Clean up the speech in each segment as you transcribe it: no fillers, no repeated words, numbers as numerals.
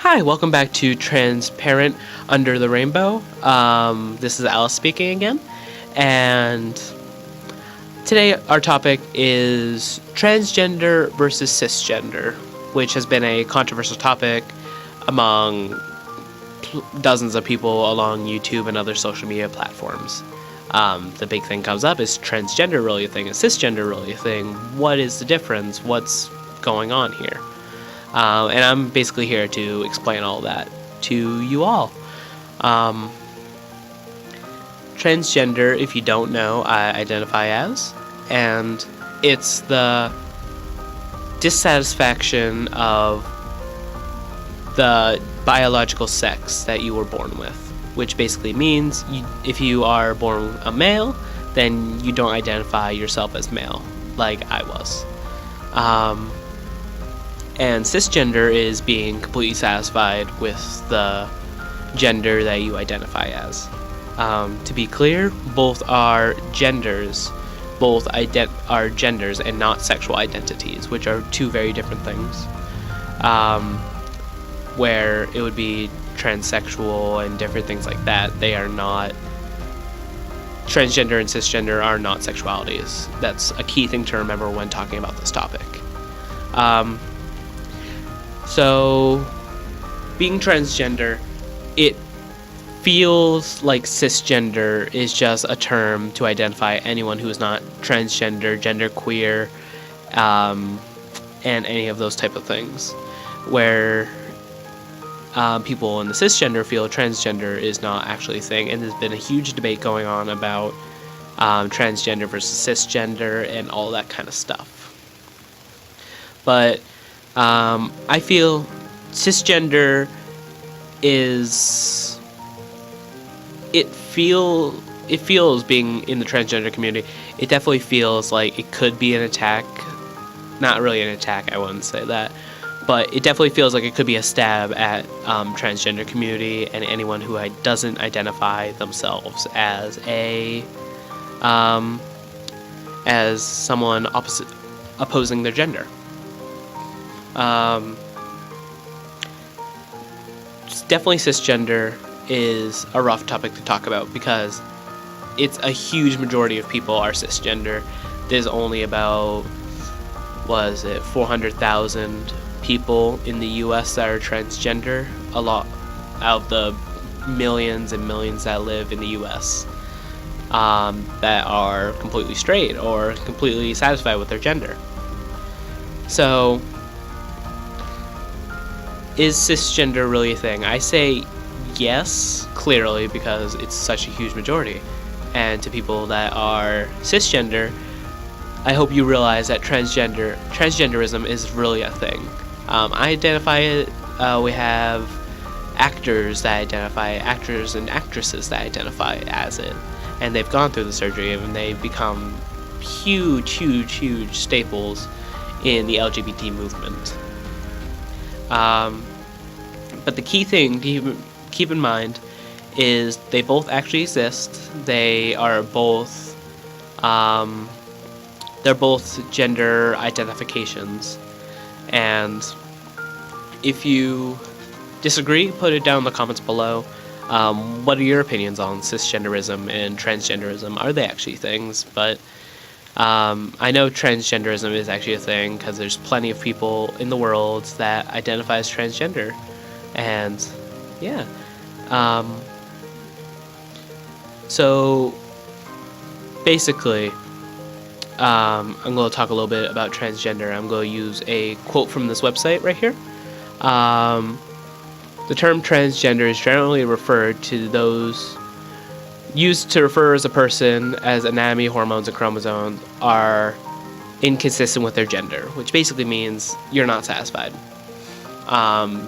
Hi, welcome back to Transparent Under the Rainbow. This is Alice speaking again, and today our topic is transgender versus cisgender, which has been a controversial topic among dozens of people along YouTube and other social media platforms. The big thing comes up, is transgender really a thing? Is cisgender really a thing? What is the difference? What's going on here? And I'm basically here to explain all that to you all. Transgender, if you don't know, I identify as, and it's the dissatisfaction of the biological sex that you were born with, which basically means if you are born a male, then you don't identify yourself as male, like I was. And cisgender is being completely satisfied with the gender that you identify as. To be clear, both are genders. Both are genders and not sexual identities, which are two very different things. Where it would be transsexual and different things like that, they are not. Transgender and cisgender are not sexualities. That's a key thing to remember when talking about this topic. So, being transgender, it feels like cisgender is just a term to identify anyone who is not transgender, genderqueer, and any of those type of things. Where people in the cisgender feel transgender is not actually a thing, and there's been a huge debate going on about transgender versus cisgender and all that kind of stuff. But I feel cisgender is, it feels, being in the transgender community, it definitely feels like it could be an attack. Not really an attack, I wouldn't say that, but it definitely feels like it could be a stab at transgender community and anyone who doesn't identify themselves as as someone opposing their gender. Definitely cisgender is a rough topic to talk about because it's a huge majority of people are cisgender. There's only about 400,000 people in the US that are transgender, a lot out of the millions and millions that live in the US that are completely straight or completely satisfied with their gender. So, is cisgender really a thing? I say yes, clearly, because it's such a huge majority. And to people that are cisgender, I hope you realize that transgenderism is really a thing. I identify it. We have actors and actresses that identify as it. And they've gone through the surgery and they've become huge staples in the LGBT movement. But the key thing to keep in mind is they both actually exist. They are both, they're both gender identifications. And if you disagree, put it down in the comments below. What are your opinions on cisgenderism and transgenderism? Are they actually things? But I know transgenderism is actually a thing because there's plenty of people in the world that identify as transgender. And yeah. So basically, I'm going to talk a little bit about transgender. I'm going to use a quote from this website right here. The term transgender is generally referred to those used to refer as a person as anatomy, hormones, and chromosomes are inconsistent with their gender, which basically means you're not satisfied.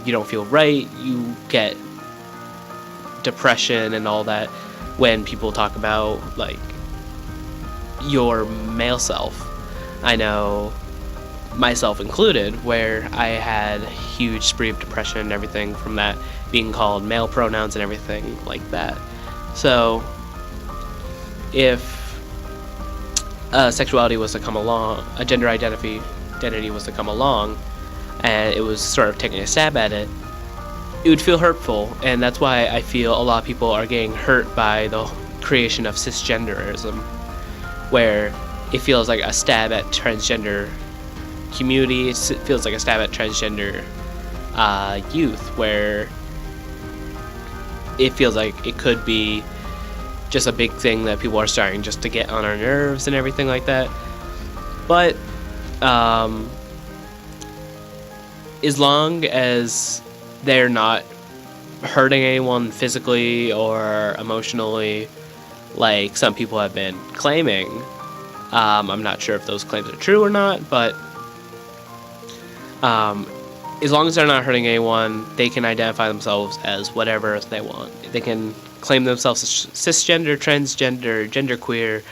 You don't feel right, you get depression and all that when people talk about, like, your male self. I know, myself included, where I had a huge spree of depression and everything from that, being called male pronouns and everything like that. So, if sexuality was to come along, a gender identity was to come along, and it was sort of taking a stab at it, it would feel hurtful, and that's why I feel a lot of people are getting hurt by the creation of cisgenderism, where it feels like a stab at transgender community. It feels like a stab at transgender youth, where it feels like it could be just a big thing that people are starting just to get on our nerves and everything like that. But as long as they're not hurting anyone physically or emotionally, like some people have been claiming, I'm not sure if those claims are true or not, but as long as they're not hurting anyone, they can identify themselves as whatever they want. They can claim themselves as cisgender, transgender, genderqueer,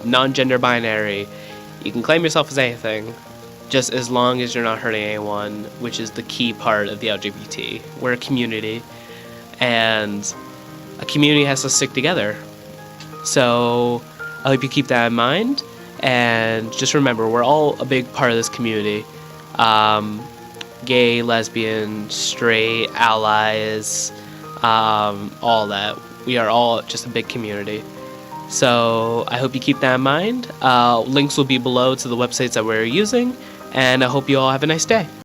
non-gender binary. You can claim yourself as anything, just as long as you're not hurting anyone, which is the key part of the LGBT. We're a community, and a community has to stick together. So I hope you keep that in mind, and just remember, we're all a big part of this community. Gay, lesbian, straight, allies, all that. We are all just a big community. So I hope you keep that in mind. Links will be below to the websites that we're using, and I hope you all have a nice day.